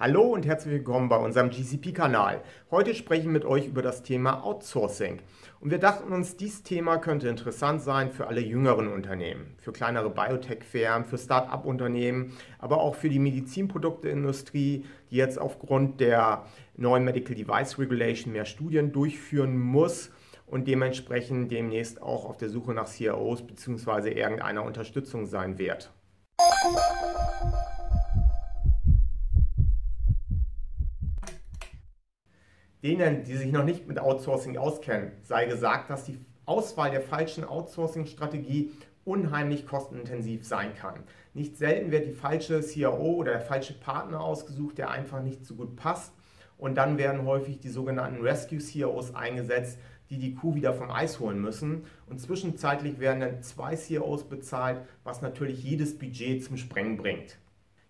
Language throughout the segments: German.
Hallo und herzlich willkommen bei unserem GCP-Kanal. Heute sprechen wir mit euch über das Thema Outsourcing. Und wir dachten uns, dieses Thema könnte interessant sein für alle jüngeren Unternehmen, für kleinere Biotech-Firmen, für Start-up-Unternehmen, aber auch für die Medizinprodukteindustrie, die jetzt aufgrund der neuen Medical Device Regulation mehr Studien durchführen muss und dementsprechend demnächst auch auf der Suche nach CROs bzw. irgendeiner Unterstützung sein wird. Denen, die sich noch nicht mit Outsourcing auskennen, sei gesagt, dass die Auswahl der falschen Outsourcing-Strategie unheimlich kostenintensiv sein kann. Nicht selten wird die falsche CRO oder der falsche Partner ausgesucht, der einfach nicht so gut passt. Und dann werden häufig die sogenannten Rescue-CROs eingesetzt, die die Kuh wieder vom Eis holen müssen. Und zwischenzeitlich werden dann 2 CROs bezahlt, was natürlich jedes Budget zum Sprengen bringt.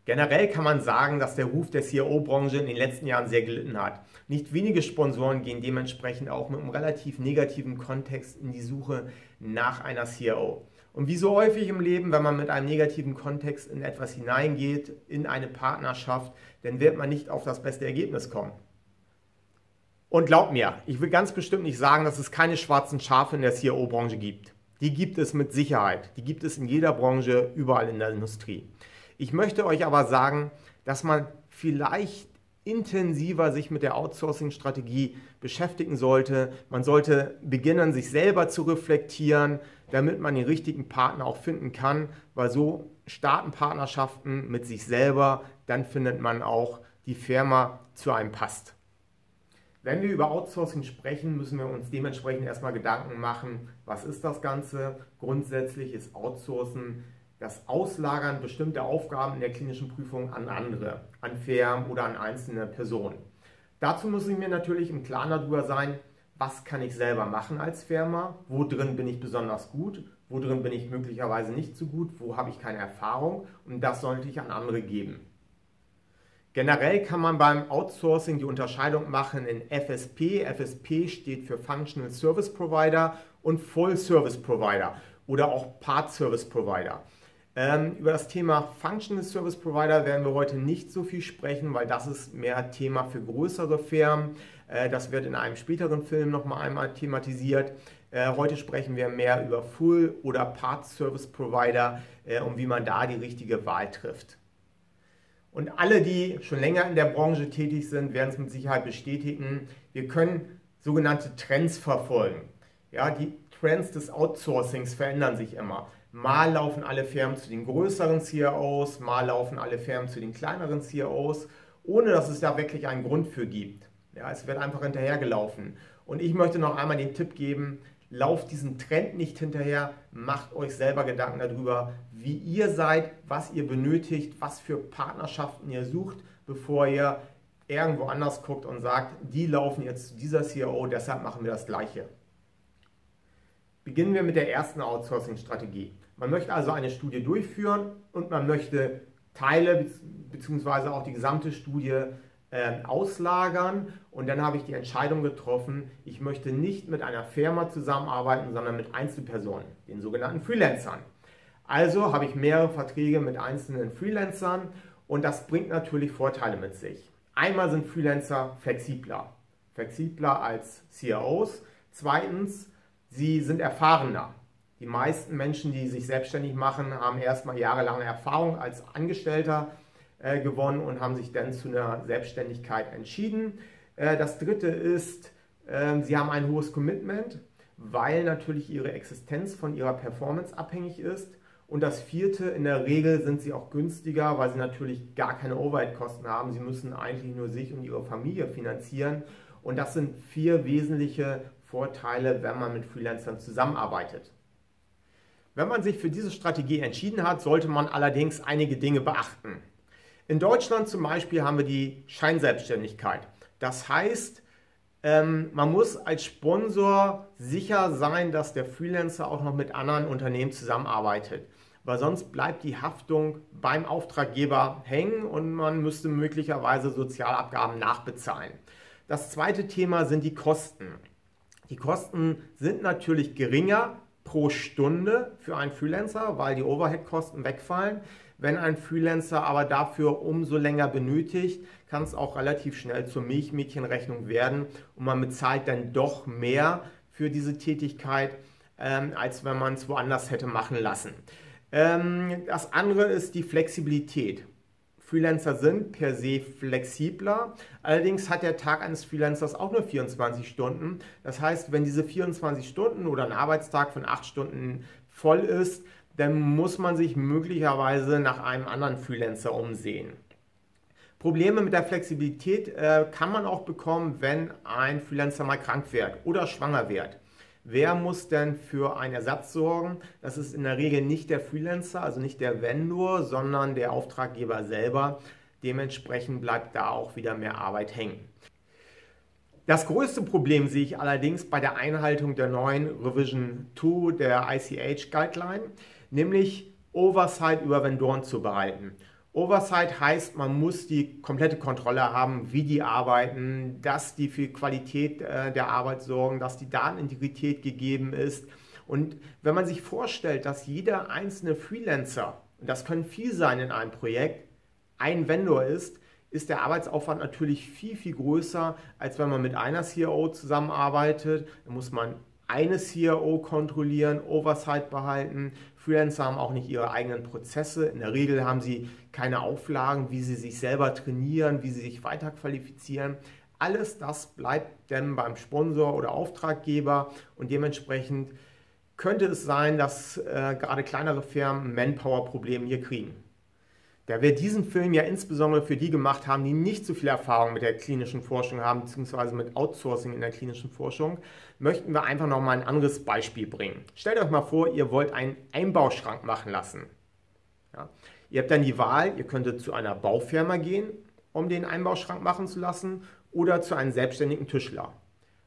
Generell kann man sagen, dass der Ruf der CRO-Branche in den letzten Jahren sehr gelitten hat. Nicht wenige Sponsoren gehen dementsprechend auch mit einem relativ negativen Kontext in die Suche nach einer CRO. Und wie so häufig im Leben, wenn man mit einem negativen Kontext in etwas hineingeht, in eine Partnerschaft, dann wird man nicht auf das beste Ergebnis kommen. Und glaubt mir, ich will ganz bestimmt nicht sagen, dass es keine schwarzen Schafe in der CRO-Branche gibt. Die gibt es mit Sicherheit. Die gibt es in jeder Branche, überall in der Industrie. Ich möchte euch aber sagen, dass man vielleicht intensiver sich mit der Outsourcing-Strategie beschäftigen sollte. Man sollte beginnen, sich selber zu reflektieren, damit man den richtigen Partner auch finden kann, weil so starten Partnerschaften mit sich selber, dann findet man auch die Firma zu einem passt. Wenn wir über Outsourcing sprechen, müssen wir uns dementsprechend erstmal Gedanken machen, was ist das Ganze? Grundsätzlich ist Outsourcen das Auslagern bestimmter Aufgaben in der klinischen Prüfung an andere, an Firmen oder an einzelne Personen. Dazu muss ich mir natürlich im Klaren darüber sein, was kann ich selber machen als Firma, wo drin bin ich besonders gut, wo drin bin ich möglicherweise nicht so gut, wo habe ich keine Erfahrung und das sollte ich an andere geben. Generell kann man beim Outsourcing die Unterscheidung machen in FSP. FSP steht für Functional Service Provider und Full Service Provider oder auch Part Service Provider. Über das Thema Functional Service Provider werden wir heute nicht so viel sprechen, weil das ist mehr Thema für größere Firmen. Das wird in einem späteren Film noch einmal thematisiert. Heute sprechen wir mehr über Full- oder Part Service Provider und wie man da die richtige Wahl trifft. Und alle, die schon länger in der Branche tätig sind, werden es mit Sicherheit bestätigen. Wir können sogenannte Trends verfolgen. Ja, die Trends des Outsourcings verändern sich immer. Mal laufen alle Firmen zu den größeren CROs, mal laufen alle Firmen zu den kleineren CROs, ohne dass es da wirklich einen Grund für gibt. Ja, es wird einfach hinterhergelaufen. Und ich möchte noch einmal den Tipp geben, lauft diesen Trend nicht hinterher, macht euch selber Gedanken darüber, wie ihr seid, was ihr benötigt, was für Partnerschaften ihr sucht, bevor ihr irgendwo anders guckt und sagt, die laufen jetzt zu dieser CRO, deshalb machen wir das Gleiche. Beginnen wir mit der ersten Outsourcing-Strategie. Man möchte also eine Studie durchführen und man möchte Teile bzw. auch die gesamte Studie auslagern und dann habe ich die Entscheidung getroffen, ich möchte nicht mit einer Firma zusammenarbeiten, sondern mit Einzelpersonen, den sogenannten Freelancern. Also habe ich mehrere Verträge mit einzelnen Freelancern und das bringt natürlich Vorteile mit sich. Einmal sind Freelancer flexibler als CROs. Zweitens, sie sind erfahrener. Die meisten Menschen, die sich selbstständig machen, haben erstmal jahrelange Erfahrung als Angestellter gewonnen und haben sich dann zu einer Selbstständigkeit entschieden. Das dritte ist, sie haben ein hohes Commitment, weil natürlich ihre Existenz von ihrer Performance abhängig ist. Und das vierte, in der Regel sind sie auch günstiger, weil sie natürlich gar keine Overhead-Kosten haben. Sie müssen eigentlich nur sich und ihre Familie finanzieren. Und das sind 4 wesentliche Vorteile, wenn man mit Freelancern zusammenarbeitet. Wenn man sich für diese Strategie entschieden hat, sollte man allerdings einige Dinge beachten. In Deutschland zum Beispiel haben wir die Scheinselbstständigkeit. Das heißt, man muss als Sponsor sicher sein, dass der Freelancer auch noch mit anderen Unternehmen zusammenarbeitet. Weil sonst bleibt die Haftung beim Auftraggeber hängen und man müsste möglicherweise Sozialabgaben nachbezahlen. Das zweite Thema sind die Kosten. Die Kosten sind natürlich geringer pro Stunde für einen Freelancer, weil die Overhead-Kosten wegfallen. Wenn ein Freelancer aber dafür umso länger benötigt, kann es auch relativ schnell zur Milchmädchenrechnung werden und man bezahlt dann doch mehr für diese Tätigkeit, als wenn man es woanders hätte machen lassen. Das andere ist die Flexibilität. Freelancer sind per se flexibler, allerdings hat der Tag eines Freelancers auch nur 24 Stunden. Das heißt, wenn diese 24 Stunden oder ein Arbeitstag von 8 Stunden voll ist, dann muss man sich möglicherweise nach einem anderen Freelancer umsehen. Probleme mit der Flexibilität kann man auch bekommen, wenn ein Freelancer mal krank wird oder schwanger wird. Wer muss denn für einen Ersatz sorgen? Das ist in der Regel nicht der Freelancer, also nicht der Vendor, sondern der Auftraggeber selber. Dementsprechend bleibt da auch wieder mehr Arbeit hängen. Das größte Problem sehe ich allerdings bei der Einhaltung der neuen Revision 2 der ICH Guideline, nämlich Oversight über Vendoren zu behalten. Oversight heißt, man muss die komplette Kontrolle haben, wie die arbeiten, dass die für Qualität der Arbeit sorgen, dass die Datenintegrität gegeben ist. Und wenn man sich vorstellt, dass jeder einzelne Freelancer, und das können viel sein in einem Projekt, ein Vendor ist der Arbeitsaufwand natürlich viel, viel größer, als wenn man mit einer CRO zusammenarbeitet. Da muss man eine CRO kontrollieren, Oversight behalten. Freelancer haben auch nicht ihre eigenen Prozesse. In der Regel haben sie keine Auflagen, wie sie sich selber trainieren, wie sie sich weiterqualifizieren. Alles das bleibt dann beim Sponsor oder Auftraggeber und dementsprechend könnte es sein, dass gerade kleinere Firmen Manpower-Probleme hier kriegen. Da wir diesen Film ja insbesondere für die gemacht haben, die nicht so viel Erfahrung mit der klinischen Forschung haben, beziehungsweise mit Outsourcing in der klinischen Forschung, möchten wir einfach nochmal ein anderes Beispiel bringen. Stellt euch mal vor, ihr wollt einen Einbauschrank machen lassen. Ja. Ihr habt dann die Wahl, ihr könntet zu einer Baufirma gehen, um den Einbauschrank machen zu lassen, oder zu einem selbstständigen Tischler.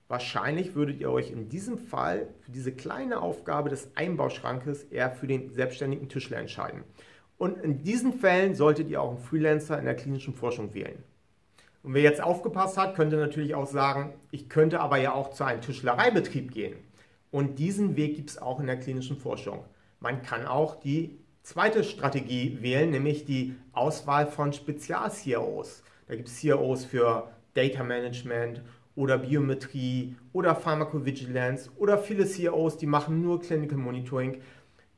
Wahrscheinlich würdet ihr euch in diesem Fall für diese kleine Aufgabe des Einbauschrankes eher für den selbstständigen Tischler entscheiden. Und in diesen Fällen solltet ihr auch einen Freelancer in der klinischen Forschung wählen. Und wer jetzt aufgepasst hat, könnte natürlich auch sagen, ich könnte aber ja auch zu einem Tischlereibetrieb gehen. Und diesen Weg gibt es auch in der klinischen Forschung. Man kann auch die zweite Strategie wählen, nämlich die Auswahl von Spezial-CROs. Da gibt es CROs für Data Management oder Biometrie oder Pharmacovigilance oder viele CROs, die machen nur Clinical Monitoring.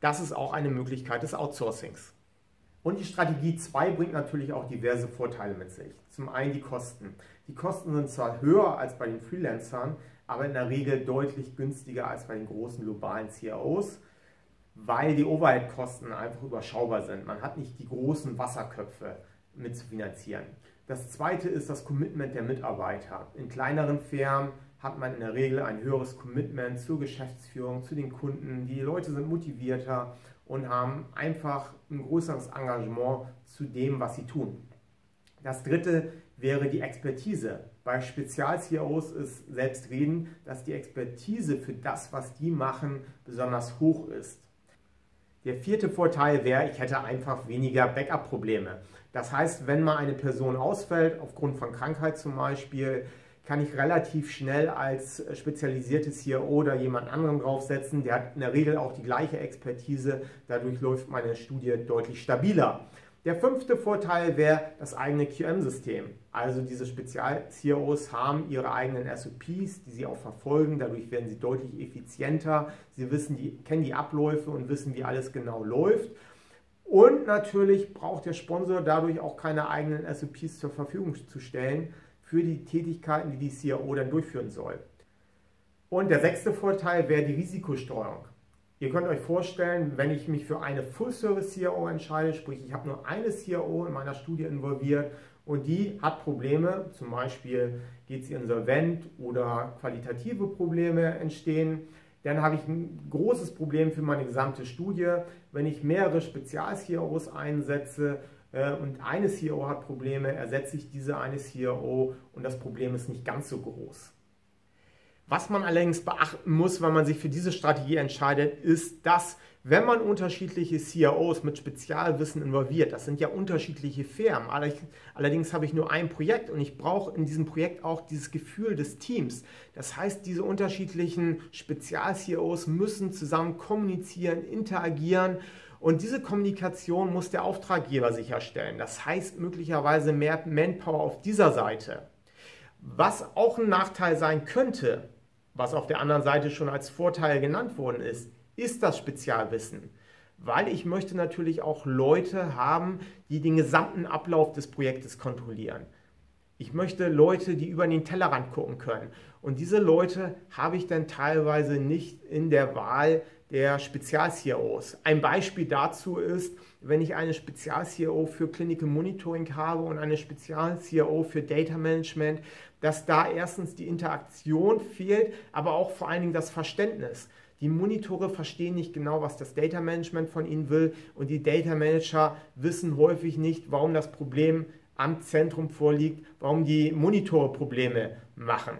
Das ist auch eine Möglichkeit des Outsourcings. Und die Strategie 2 bringt natürlich auch diverse Vorteile mit sich. Zum einen die Kosten. Die Kosten sind zwar höher als bei den Freelancern, aber in der Regel deutlich günstiger als bei den großen globalen CROs, weil die Overhead-Kosten einfach überschaubar sind. Man hat nicht die großen Wasserköpfe mit zu finanzieren. Das zweite ist das Commitment der Mitarbeiter. In kleineren Firmen hat man in der Regel ein höheres Commitment zur Geschäftsführung, zu den Kunden. Die Leute sind motivierter und haben einfach ein größeres Engagement zu dem, was sie tun. Das dritte wäre die Expertise. Bei Spezial-CROs ist selbstredend, dass die Expertise für das, was die machen, besonders hoch ist. Der vierte Vorteil wäre, ich hätte einfach weniger Backup-Probleme. Das heißt, wenn mal eine Person ausfällt, aufgrund von Krankheit zum Beispiel, kann ich relativ schnell als spezialisiertes CRO oder jemand anderen draufsetzen. Der hat in der Regel auch die gleiche Expertise. Dadurch läuft meine Studie deutlich stabiler. Der fünfte Vorteil wäre das eigene QM-System. Also diese Spezial-CROs haben ihre eigenen SOPs, die sie auch verfolgen. Dadurch werden sie deutlich effizienter. Sie kennen die Abläufe und wissen, wie alles genau läuft. Und natürlich braucht der Sponsor dadurch auch keine eigenen SOPs zur Verfügung zu stellen für die Tätigkeiten, die die CRO dann durchführen soll. Und der sechste Vorteil wäre die Risikostreuung. Ihr könnt euch vorstellen, wenn ich mich für eine Full-Service-CRO entscheide, sprich ich habe nur eine CRO in meiner Studie involviert und die hat Probleme, zum Beispiel geht sie insolvent oder qualitative Probleme entstehen, dann habe ich ein großes Problem für meine gesamte Studie. Wenn ich mehrere Spezial-CROs einsetze, und eine CRO hat Probleme, ersetze ich diese eine CRO und das Problem ist nicht ganz so groß. Was man allerdings beachten muss, wenn man sich für diese Strategie entscheidet, ist, dass wenn man unterschiedliche CROs mit Spezialwissen involviert, das sind ja unterschiedliche Firmen, allerdings habe ich nur ein Projekt und ich brauche in diesem Projekt auch dieses Gefühl des Teams. Das heißt, diese unterschiedlichen Spezial-CROs müssen zusammen kommunizieren, interagieren Und diese Kommunikation muss der Auftraggeber sicherstellen. Das heißt möglicherweise mehr Manpower auf dieser Seite. Was auch ein Nachteil sein könnte, was auf der anderen Seite schon als Vorteil genannt worden ist das Spezialwissen. Weil ich möchte natürlich auch Leute haben, die den gesamten Ablauf des Projektes kontrollieren. Ich möchte Leute, die über den Tellerrand gucken können. Und diese Leute habe ich dann teilweise nicht in der Wahl der Spezial-CROs. Ein Beispiel dazu ist, wenn ich eine Spezial-CRO für Clinical Monitoring habe und eine Spezial-CRO für Data Management, dass da erstens die Interaktion fehlt, aber auch vor allen Dingen das Verständnis. Die Monitore verstehen nicht genau, was das Data Management von ihnen will, und die Data Manager wissen häufig nicht, warum das Problem am Zentrum vorliegt, warum die Monitore Probleme machen.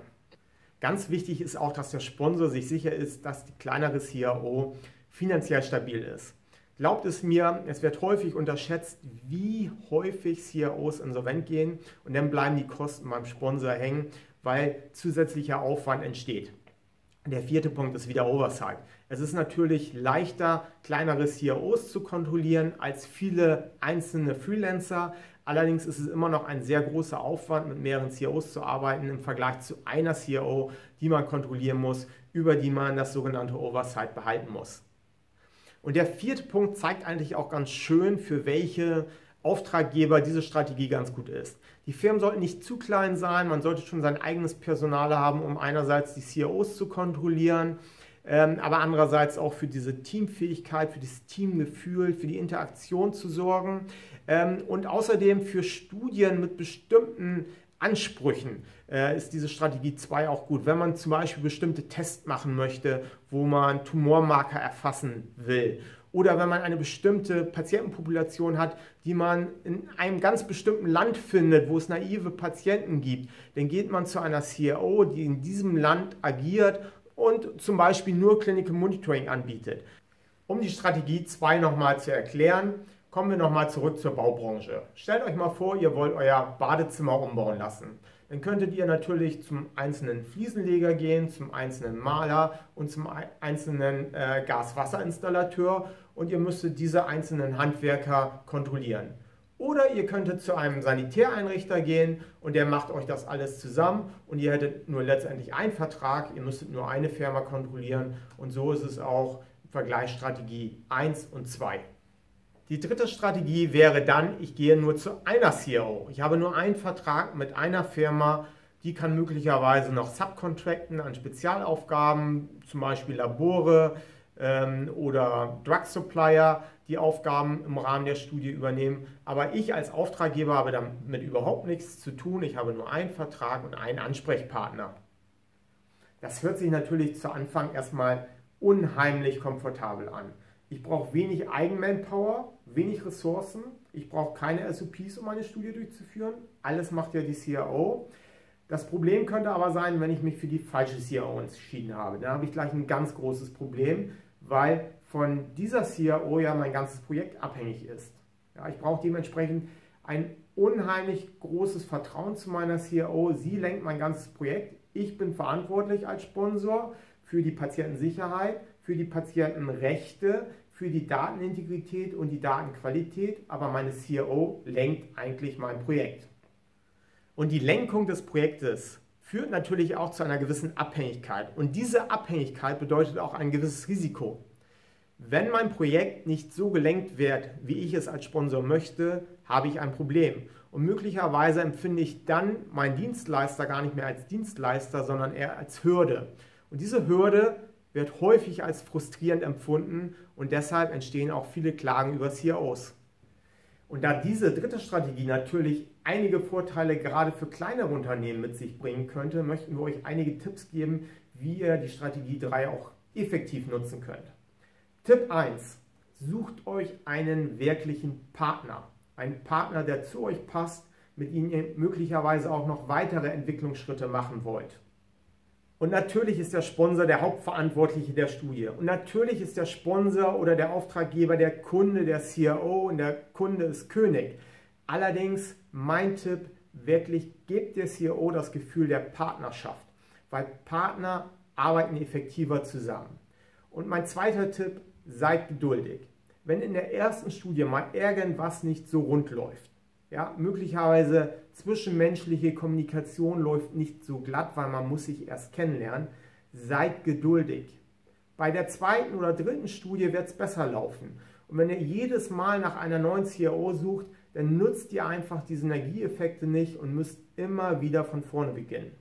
Ganz wichtig ist auch, dass der Sponsor sich sicher ist, dass die kleinere CRO finanziell stabil ist. Glaubt es mir, es wird häufig unterschätzt, wie häufig CROs insolvent gehen, und dann bleiben die Kosten beim Sponsor hängen, weil zusätzlicher Aufwand entsteht. Der vierte Punkt ist wieder Oversight. Es ist natürlich leichter, kleinere CROs zu kontrollieren als viele einzelne Freelancer. Allerdings ist es immer noch ein sehr großer Aufwand, mit mehreren CROs zu arbeiten im Vergleich zu einer CRO, die man kontrollieren muss, über die man das sogenannte Oversight behalten muss. Und der vierte Punkt zeigt eigentlich auch ganz schön, für welche Auftraggeber diese Strategie ganz gut ist. Die Firmen sollten nicht zu klein sein, man sollte schon sein eigenes Personal haben, um einerseits die CROs zu kontrollieren, aber andererseits auch für diese Teamfähigkeit, für das Teamgefühl, für die Interaktion zu sorgen, und außerdem für Studien mit bestimmten Ansprüchen ist diese Strategie 2 auch gut. Wenn man zum Beispiel bestimmte Tests machen möchte, wo man Tumormarker erfassen will, oder wenn man eine bestimmte Patientenpopulation hat, die man in einem ganz bestimmten Land findet, wo es naive Patienten gibt, dann geht man zu einer CRO, die in diesem Land agiert und zum Beispiel nur Clinical Monitoring anbietet. Um die Strategie 2 nochmal zu erklären, kommen wir nochmal zurück zur Baubranche. Stellt euch mal vor, ihr wollt euer Badezimmer umbauen lassen. Dann könntet ihr natürlich zum einzelnen Fliesenleger gehen, zum einzelnen Maler und zum einzelnen Gas-Wasser-Installateur, und ihr müsstet diese einzelnen Handwerker kontrollieren. Oder ihr könntet zu einem Sanitäreinrichter gehen und der macht euch das alles zusammen, und ihr hättet nur letztendlich einen Vertrag, ihr müsstet nur eine Firma kontrollieren, und so ist es auch im Vergleich Strategie 1 und 2. Die dritte Strategie wäre dann, ich gehe nur zu einer CRO. Ich habe nur einen Vertrag mit einer Firma, die kann möglicherweise noch subcontracten an Spezialaufgaben, zum Beispiel Labore oder Drug Supplier, die Aufgaben im Rahmen der Studie übernehmen. Aber ich als Auftraggeber habe damit überhaupt nichts zu tun. Ich habe nur einen Vertrag und einen Ansprechpartner. Das hört sich natürlich zu Anfang erstmal unheimlich komfortabel an. Ich brauche wenig Eigenmanpower, wenig Ressourcen. Ich brauche keine SOPs, um meine Studie durchzuführen. Alles macht ja die CRO. Das Problem könnte aber sein, wenn ich mich für die falsche CRO entschieden habe. Dann habe ich gleich ein ganz großes Problem, weil von dieser CRO ja mein ganzes Projekt abhängig ist. Ja, ich brauche dementsprechend ein unheimlich großes Vertrauen zu meiner CRO. Sie lenkt mein ganzes Projekt. Ich bin verantwortlich als Sponsor für die Patientensicherheit, für die Patientenrechte, für die Datenintegrität und die Datenqualität, aber meine CRO lenkt eigentlich mein Projekt. Und die Lenkung des Projektes führt natürlich auch zu einer gewissen Abhängigkeit. Und diese Abhängigkeit bedeutet auch ein gewisses Risiko. Wenn mein Projekt nicht so gelenkt wird, wie ich es als Sponsor möchte, habe ich ein Problem. Und möglicherweise empfinde ich dann meinen Dienstleister gar nicht mehr als Dienstleister, sondern eher als Hürde. Und diese Hürde wird häufig als frustrierend empfunden, und deshalb entstehen auch viele Klagen über CROs. Und da diese dritte Strategie natürlich einige Vorteile gerade für kleinere Unternehmen mit sich bringen könnte, möchten wir euch einige Tipps geben, wie ihr die Strategie 3 auch effektiv nutzen könnt. Tipp 1. Sucht euch einen wirklichen Partner. Einen Partner, der zu euch passt, mit dem ihr möglicherweise auch noch weitere Entwicklungsschritte machen wollt. Und natürlich ist der Sponsor der Hauptverantwortliche der Studie. Und natürlich ist der Sponsor oder der Auftraggeber der Kunde, der CRO, und der Kunde ist König. Allerdings mein Tipp, wirklich gebt der CRO das Gefühl der Partnerschaft, weil Partner arbeiten effektiver zusammen. Und mein zweiter Tipp, seid geduldig. wenn in der ersten Studie mal irgendwas nicht so rund läuft, ja, möglicherweise zwischenmenschliche Kommunikation läuft nicht so glatt, weil man muss sich erst kennenlernen, seid geduldig. Bei der zweiten oder dritten Studie wird es besser laufen. Und wenn ihr jedes Mal nach einer neuen CRO sucht, dann nutzt ihr einfach die Synergieeffekte nicht und müsst immer wieder von vorne beginnen.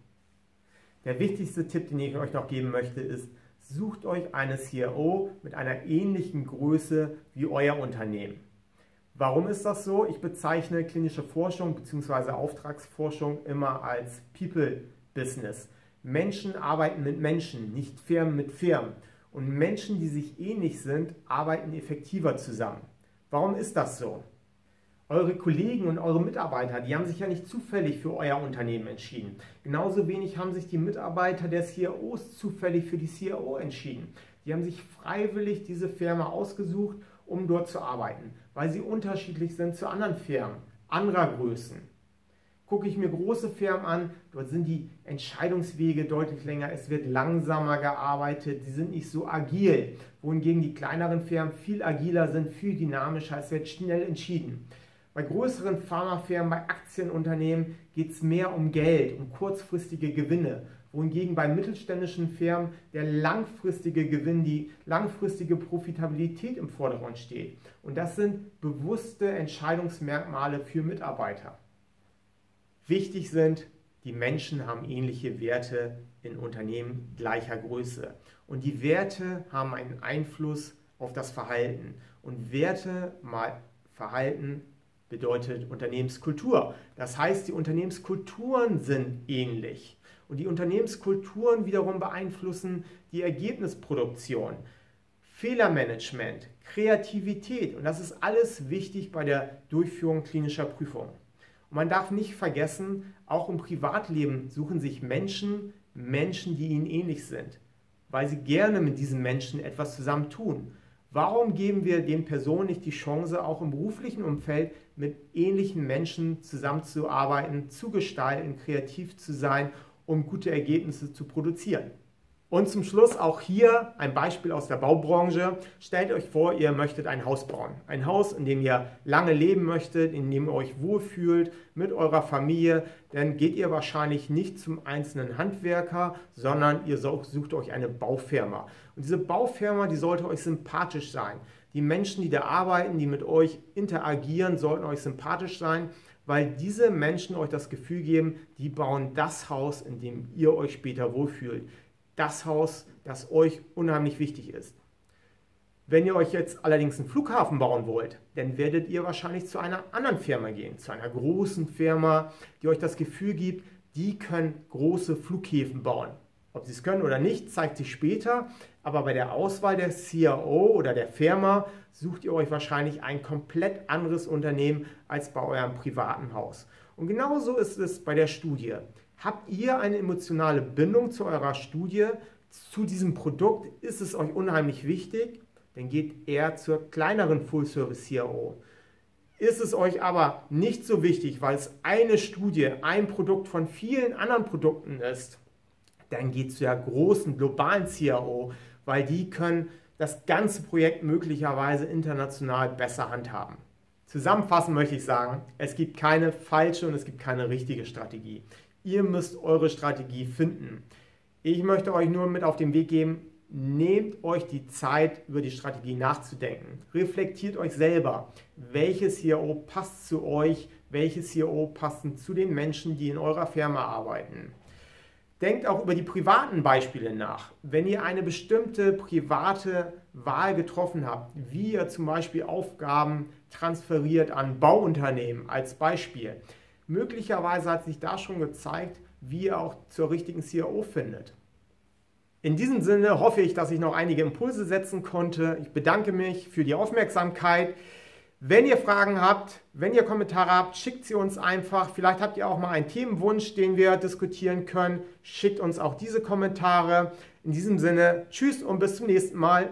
Der wichtigste Tipp, den ich euch noch geben möchte, ist, sucht euch eine CRO mit einer ähnlichen Größe wie euer Unternehmen. Warum ist das so? Ich bezeichne klinische Forschung bzw. Auftragsforschung immer als People-Business. Menschen arbeiten mit Menschen, nicht Firmen mit Firmen. Und Menschen, die sich ähnlich sind, arbeiten effektiver zusammen. Warum ist das so? Eure Kollegen und eure Mitarbeiter, die haben sich ja nicht zufällig für euer Unternehmen entschieden. Genauso wenig haben sich die Mitarbeiter der CROs zufällig für die CRO entschieden. Die haben sich freiwillig diese Firma ausgesucht, um dort zu arbeiten, weil sie unterschiedlich sind zu anderen Firmen, anderer Größen. Gucke ich mir große Firmen an, dort sind die Entscheidungswege deutlich länger, es wird langsamer gearbeitet, sie sind nicht so agil, wohingegen die kleineren Firmen viel agiler sind, viel dynamischer, es wird schnell entschieden. Bei größeren Pharmafirmen, bei Aktienunternehmen geht es mehr um Geld, um kurzfristige Gewinne, wohingegen bei mittelständischen Firmen der langfristige Gewinn, die langfristige Profitabilität im Vordergrund steht. Und das sind bewusste Entscheidungsmerkmale für Mitarbeiter. Wichtig sind, die Menschen haben ähnliche Werte in Unternehmen gleicher Größe. Und die Werte haben einen Einfluss auf das Verhalten. Und Werte mal Verhalten bedeutet Unternehmenskultur. Das heißt, die Unternehmenskulturen sind ähnlich. Und die Unternehmenskulturen wiederum beeinflussen die Ergebnisproduktion, Fehlermanagement, Kreativität. Und das ist alles wichtig bei der Durchführung klinischer Prüfungen. Und man darf nicht vergessen, auch im Privatleben suchen sich Menschen, die ihnen ähnlich sind, weil sie gerne mit diesen Menschen etwas zusammen tun. Warum geben wir den Personen nicht die Chance, auch im beruflichen Umfeld mit ähnlichen Menschen zusammenzuarbeiten, zu gestalten, kreativ zu sein, um gute Ergebnisse zu produzieren? Und zum Schluss auch hier ein Beispiel aus der Baubranche. Stellt euch vor, ihr möchtet ein Haus bauen. Ein Haus, in dem ihr lange leben möchtet, in dem ihr euch wohlfühlt mit eurer Familie. Dann geht ihr wahrscheinlich nicht zum einzelnen Handwerker, sondern ihr sucht euch eine Baufirma. Und diese Baufirma, die sollte euch sympathisch sein. Die Menschen, die da arbeiten, die mit euch interagieren, sollten euch sympathisch sein, weil diese Menschen euch das Gefühl geben, die bauen das Haus, in dem ihr euch später wohlfühlt. Das Haus, das euch unheimlich wichtig ist. Wenn ihr euch jetzt allerdings einen Flughafen bauen wollt, dann werdet ihr wahrscheinlich zu einer anderen Firma gehen, zu einer großen Firma, die euch das Gefühl gibt, die können große Flughäfen bauen. Ob sie es können oder nicht, zeigt sich später, aber bei der Auswahl der CRO oder der Firma sucht ihr euch wahrscheinlich ein komplett anderes Unternehmen als bei eurem privaten Haus. Und genauso ist es bei der Studie. Habt ihr eine emotionale Bindung zu eurer Studie, zu diesem Produkt? Ist es euch unheimlich wichtig? Dann geht eher zur kleineren Full-Service-CRO. Ist es euch aber nicht so wichtig, weil es eine Studie, ein Produkt von vielen anderen Produkten ist, dann geht zu der großen globalen CRO, weil die können das ganze Projekt möglicherweise international besser handhaben. Zusammenfassend möchte ich sagen, es gibt keine falsche und es gibt keine richtige Strategie. Ihr müsst eure Strategie finden. Ich möchte euch nur mit auf den Weg geben, nehmt euch die Zeit, über die Strategie nachzudenken. Reflektiert euch selber, welche CRO passt zu euch, welche CRO passen zu den Menschen, die in eurer Firma arbeiten. Denkt auch über die privaten Beispiele nach. Wenn ihr eine bestimmte private Wahl getroffen habt, wie ihr zum Beispiel Aufgaben transferiert an Bauunternehmen als Beispiel, möglicherweise hat sich da schon gezeigt, wie ihr auch zur richtigen CRO findet. In diesem Sinne hoffe ich, dass ich noch einige Impulse setzen konnte. Ich bedanke mich für die Aufmerksamkeit. Wenn ihr Fragen habt, wenn ihr Kommentare habt, schickt sie uns einfach. Vielleicht habt ihr auch mal einen Themenwunsch, den wir diskutieren können. Schickt uns auch diese Kommentare. In diesem Sinne, tschüss und bis zum nächsten Mal.